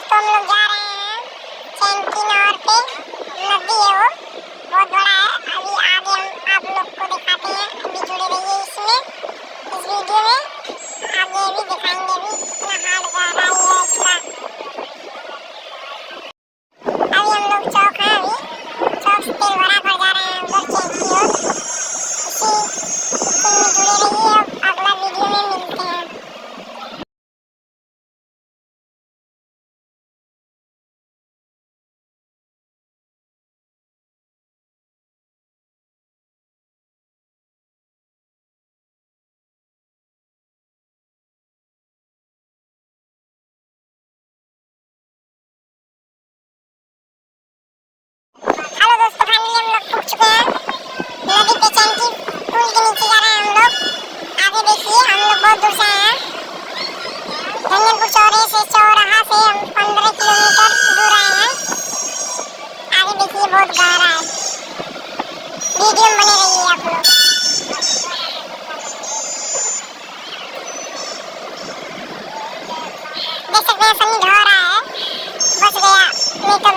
दोस्तों हम लोग जा रहे हैं चैन किनार पे। नदी है वो, बहुत बड़ा है। अभी आगे हम आप लोग को दिखाते हैं, अभी जुड़े रहिए इसमें, इस वीडियो में। आगे भी दिखाएंगे भी कितना हार्ड गहराई है इसका। अभी हम लोग चौक है, अभी चौक से तेल भरा कर जा रहे हैं उधर चैन की ओर। इसी में जुड़े रहिए, अब अगला वीडियो में मिलते हैं। हेलो दोस्तों, फाइनली हम लोग पहुंच चुके हैं नदी पे। चैन की पुल के नीचे जा रहे हैं हम लोग। आगे देखिए, हम लोग बहुत दूर से आए हैं। धनियापुर चौराहे से हम 15 किलोमीटर दूर आए हैं। आगे देखिए, बहुत गहरा है। वीडियो में बने रहिए आप लोग। देख सकते हैं सनी ढह रहा है, बच गया, मेकअप